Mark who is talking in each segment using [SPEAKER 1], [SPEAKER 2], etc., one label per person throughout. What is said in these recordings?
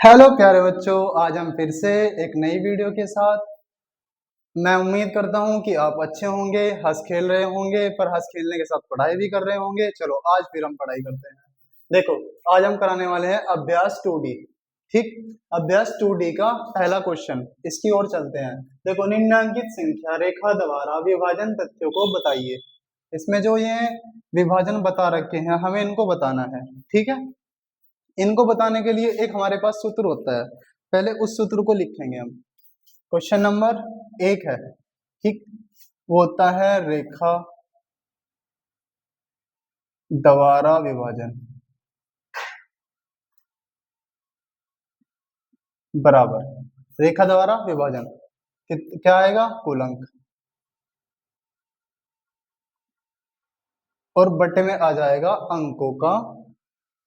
[SPEAKER 1] Hello प्यारे बच्चों, आज हम फिर से एक नई वीडियो के साथ। मैं उम्मीद करता हूं कि आप अच्छे होंगे, हंस खेल रहे होंगे, पर हंस खेलने के साथ पढ़ाई भी कर रहे होंगे। चलो आज फिर हम पढ़ाई करते हैं। देखो, आज हम कराने वाले हैं अभ्यास 2D। ठीक, अभ्यास 2D का पहला क्वेश्चन, इसकी ओर चलते हैं। देखो, निम्नांकित संख्या रेखा द्वारा विभाजन तथ्यों को बताइए। इसमें जो ये विभाजन बता रखे हैं, हमें इनको बताना है। ठीक है, इनको बताने के लिए एक हमारे पास सूत्र होता है। पहले उस सूत्र को लिखेंगे हम। क्वेश्चन नंबर 1 है, ठीक, वो होता है रेखा द्वारा विभाजन बराबर रेखा द्वारा विभाजन क्या आएगा, कुल अंक, और बटे में आ जाएगा अंकों का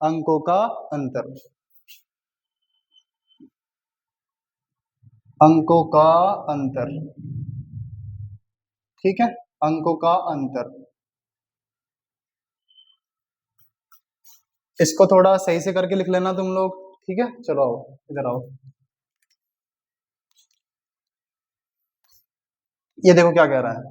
[SPEAKER 1] अंतर, अंकों का अंतर। ठीक है, अंकों का अंतर। इसको थोड़ा सही से करके लिख लेना तुम लोग। ठीक है, चलो आओ इधर आओ। ये देखो क्या कह रहा है।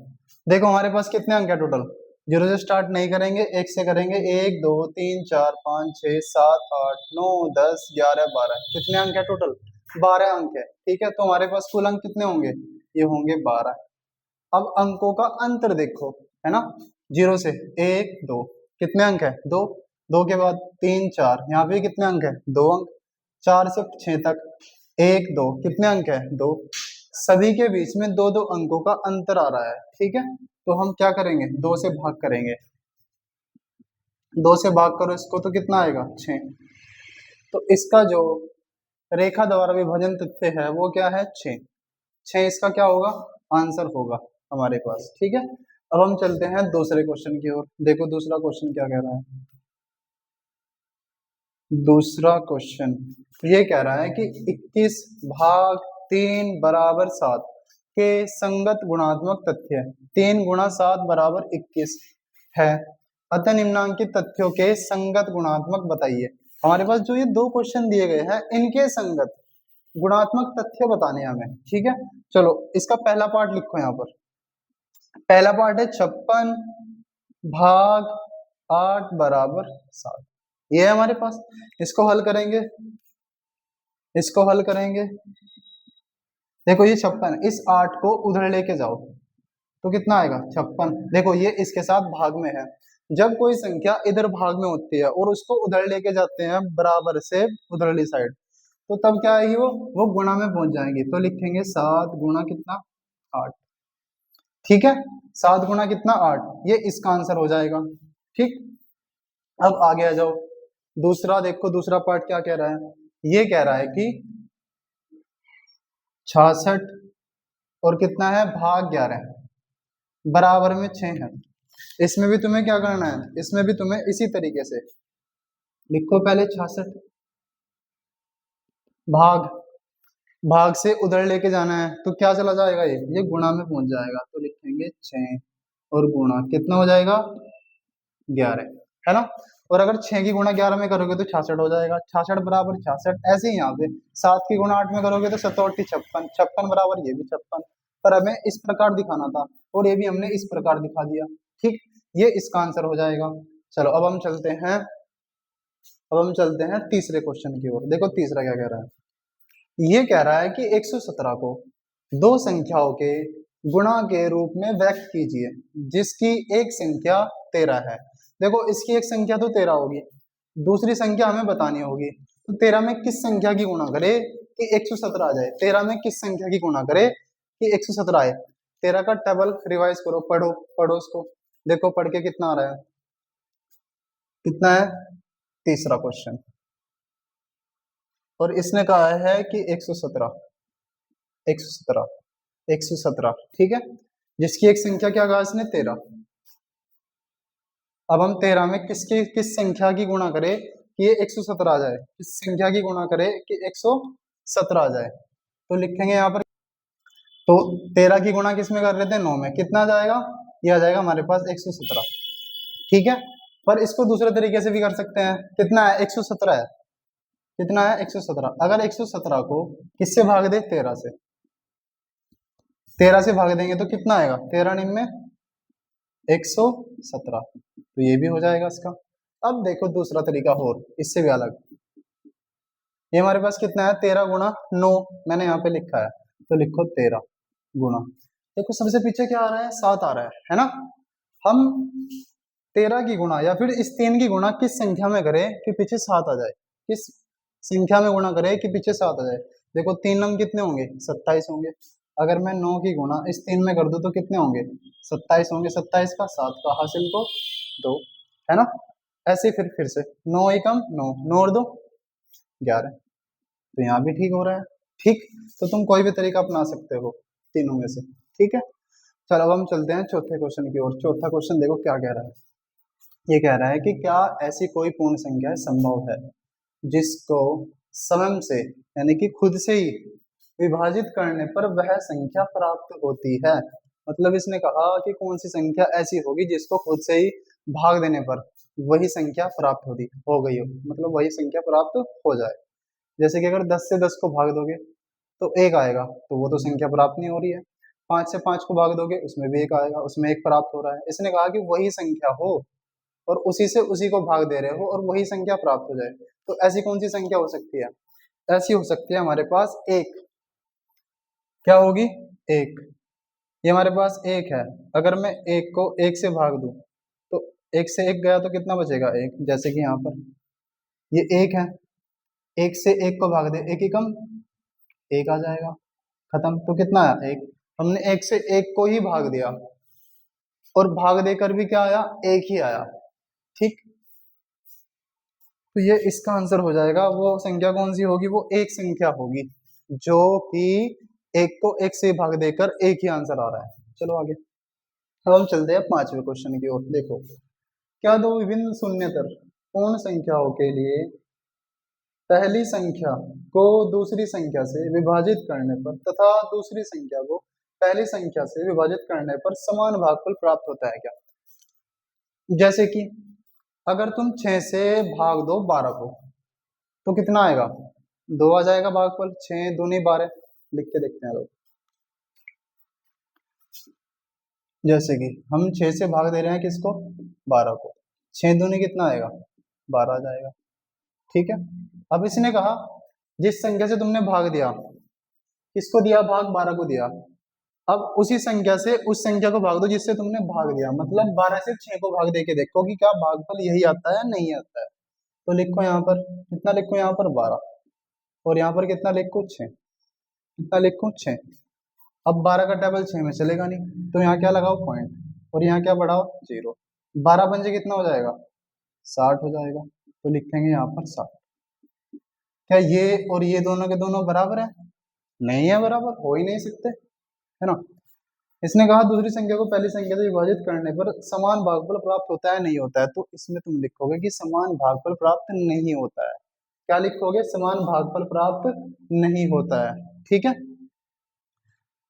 [SPEAKER 1] देखो हमारे पास कितने अंक है टोटल। जीरो से स्टार्ट नहीं करेंगे, एक से करेंगे। 1 2 3 4 5 6 7 8 9 10 11 12। कितने अंक है टोटल? 12 अंक है। ठीक है, तो हमारे पास कुल अंक कितने होंगे? ये होंगे 12। अब अंकों का अंतर देखो, है ना। जीरो से 1 2, कितने अंक है? 2। 2 के बाद 3 4, यहाँ पे कितने अंक है? 2 अंक। 4 से 6 तक 1 2, कितने अंक है? 2। सभी के बीच में दो दो अंकों का अंतर आ रहा है। ठीक है, तो हम क्या करेंगे? 2 से भाग करेंगे। 2 से भाग करो इसको तो कितना आएगा? 6। तो इसका जो रेखा द्वारा विभाजन तथ्य है वो क्या है? 6। 6 इसका क्या होगा? आंसर होगा हमारे पास। ठीक है, अब हम चलते हैं दूसरे क्वेश्चन की ओर। देखो दूसरा क्वेश्चन क्या कह रहा है। दूसरा क्वेश्चन ये कह रहा है कि 21 भाग 3 बराबर 7 के संगत गुणात्मक तथ्य 3 गुणा 7 बराबर 21 है, अतः निम्नांकित तथ्यों के संगत गुणात्मक बताइए। हमारे पास जो ये दो क्वेश्चन दिए गए हैं, इनके संगत गुणात्मक तथ्य बताने हैं हमें। ठीक है, चलो इसका पहला पार्ट लिखो यहाँ पर। पहला पार्ट है 56 भाग 8 बराबर 7। ये है हमारे पास। इसको हल करेंगे, इसको हल करेंगे। देखो ये 56, इस 8 को उधर लेके जाओ तो कितना आएगा? 56। देखो ये इसके साथ भाग में है। जब कोई संख्या इधर भाग में होती है और उसको उधर लेके जाते हैं बराबर से उधरली साइड, तो तब क्या आएगी? वो गुणा में पहुंच जाएंगी। तो लिखेंगे 7 गुणा कितना? 8। ठीक है, 7 गुणा कितना? 8। ये इसका आंसर हो जाएगा। ठीक, अब आगे आ जाओ। दूसरा देखो, दूसरा पार्ट क्या कह रहा है। ये कह रहा है कि 66 और कितना है? भाग 11 बराबर में 6 है। इसमें भी तुम्हें क्या करना है? इसमें भी तुम्हें इसी तरीके से लिखो। पहले 66 भाग, भाग से उधर लेके जाना है तो क्या चला जाएगा? ये गुणा में पहुंच जाएगा। तो लिखेंगे 6 और गुणा कितना हो जाएगा? 11, है ना। और अगर 6 की गुणा 11 में करोगे तो 66 हो जाएगा। 66 बराबर 66। ऐसे ही यहाँ पे 7 की गुणा 8 में करोगे तो 7 56, 56 बराबर ये भी 56। पर हमें इस प्रकार दिखाना था और ये भी हमने इस प्रकार दिखा दिया। ठीक, ये इसका आंसर हो जाएगा। चलो अब हम चलते हैं तीसरे क्वेश्चन की ओर। देखो तीसरा क्या कह रहा है। ये कह रहा है कि 117 को दो संख्याओं के गुणा के रूप में व्यक्त कीजिए जिसकी एक संख्या 13 है। देखो इसकी एक संख्या तो 13 होगी, दूसरी संख्या हमें बतानी होगी। तो 13 में किस संख्या की गुणा करे कि 117 आ जाए? 13 में किस संख्या की गुणा करे कि 117 आए? 13 का टेबल रिवाइज करो, पढ़ो पढ़ो उसको। देखो पढ़ के कितना आ रहा है? कितना है? तीसरा क्वेश्चन। और इसने कहा है कि 117, 117, 117। ठीक है, जिसकी एक संख्या क्या कहा इसने? 13। अब हम 13 में किस संख्या की गुणा करें कि ये 117 आ जाए? किस संख्या की गुणा करें कि 117 आ जाए? तो लिखेंगे यहाँ पर। तो 13 की गुणा किस में कर रहे थे? 9 में। कितना आ जाएगा? ये आ जाएगा हमारे पास 117। ठीक है, पर इसको दूसरे तरीके से भी कर सकते हैं। कितना है? 117 है। कितना है 117। अगर 117 को किससे भाग दे 13 से, 13 से भाग देंगे तो कितना आएगा 13 निन्ने 117, तो ये भी हो जाएगा इसका। अब देखो दूसरा तरीका और इससे भी अलग, ये हमारे पास कितना है 13 गुणा 9, मैंने यहाँ पे लिखा है तो लिखो 13 गुणा, देखो सबसे पीछे क्या आ रहा है 7 आ रहा है ना। हम 13 की गुणा या फिर इस 3 की गुणा किस संख्या में करें कि पीछे 7 आ जाए, किस संख्या में गुणा करें कि पीछे 7 आ जाए। देखो 3 नम कितने होंगे 27 होंगे, अगर मैं 9 की गुणा इस 3 में कर दूं तो कितने होंगे 27 होंगे, 27 का 7 का हासिल को 2, है ना। ऐसे फिर से 9 एकम 9, 9 और 2 11, तो यहाँ भी ठीक हो रहा है। ठीक, तो तुम कोई भी तरीका अपना सकते हो तीनों में से, ठीक है। चलो अब हम चलते हैं चौथे क्वेश्चन की ओर। चौथा क्वेश्चन देखो क्या कह रहा है, ये कह रहा है कि क्या ऐसी कोई पूर्ण संख्या संभव है जिसको स्वयं से यानी कि खुद से ही विभाजित करने पर वह संख्या प्राप्त होती है। मतलब इसने कहा कि कौन सी संख्या ऐसी होगी जिसको खुद से ही भाग देने पर वही संख्या प्राप्त हो गई हो, मतलब वही संख्या प्राप्त हो जाए। जैसे कि अगर 10 से 10 को भाग दोगे तो 1 आएगा, तो वो तो संख्या प्राप्त नहीं हो रही है। 5 से 5 को भाग दोगे उसमें भी 1 आएगा, उसमें 1 प्राप्त हो रहा है। इसने कहा कि वही संख्या हो और उसी से उसी को भाग दे रहे हो और वही संख्या प्राप्त हो जाए, तो ऐसी कौन सी संख्या हो सकती है। ऐसी हो सकती है हमारे पास 1, क्या होगी 1, ये हमारे पास 1 है। अगर मैं 1 को 1 से भाग दूं तो 1 से 1 गया तो कितना बचेगा 1, जैसे कि यहाँ पर ये 1 है, 1 से 1 को भाग दे 1 एकम 1 आ जाएगा, खत्म। तो कितना आया 1, हमने 1 से 1 को ही भाग दिया और भाग देकर भी क्या आया 1 ही आया, ठीक। तो ये इसका आंसर हो जाएगा। वो संख्या कौन सी होगी, वो एक संख्या होगी जो कि 1 को 1 से भाग देकर 1 ही आंसर आ रहा है। चलो आगे, अब हम चलते हैं 5वें क्वेश्चन की ओर। देखो, क्या दो विभिन्न शून्येतर पूर्ण संख्याओं के लिए पहली संख्या को दूसरी संख्या से विभाजित करने पर तथा दूसरी संख्या को पहली संख्या से विभाजित करने पर समान भागफल प्राप्त होता है क्या। जैसे कि अगर तुम 6 से भाग दो 12 को तो कितना आएगा 2 आ जाएगा भागफल, 6 दूनी 12, लिख के देखते हैं लोग। जैसे कि हम 6 से भाग दे रहे हैं किसको 12 को, 6 दूनी कितना आएगा 12 आ जाएगा, ठीक है। अब इसने कहा जिस संख्या से तुमने भाग दिया, किसको दिया भाग 12 को दिया, अब उसी संख्या से उस संख्या को भाग दो जिससे तुमने भाग दिया, मतलब 12 से 6 को भाग दे के देखो कि क्या भागफल यही आता है नहीं आता है। तो लिखो यहाँ पर कितना, लिखो यहाँ पर 12 और यहाँ पर कितना लिखो 6, कितना लिखो 6। अब 12 का टेबल 6 में चलेगा नहीं, तो यहाँ क्या लगाओ पॉइंट और यहाँ क्या बढ़ाओ 0, 12 पंजे कितना हो जाएगा 60 हो जाएगा, तो लिखेंगे यहाँ पर 60। क्या ये और ये दोनों के दोनों बराबर है, नहीं है बराबर, हो ही नहीं सकते, है ना। इसने कहा दूसरी संख्या को पहली संख्या से विभाजित करने पर समान भागफल प्राप्त होता है नहीं होता है, तो इसमें तुम लिखोगे कि समान भागफल प्राप्त नहीं होता है। क्या लिखोगे समान भागफल प्राप्त नहीं होता है, ठीक है।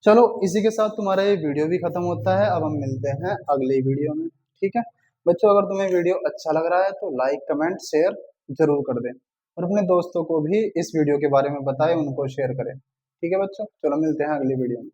[SPEAKER 1] चलो इसी के साथ तुम्हारा ये वीडियो भी खत्म होता है। अब हम मिलते हैं अगले वीडियो में, ठीक है बच्चों। अगर तुम्हें वीडियो अच्छा लग रहा है तो लाइक कमेंट शेयर जरूर कर दें और अपने दोस्तों को भी इस वीडियो के बारे में बताएं, उनको शेयर करें, ठीक है बच्चों। चलो मिलते हैं अगली वीडियो में।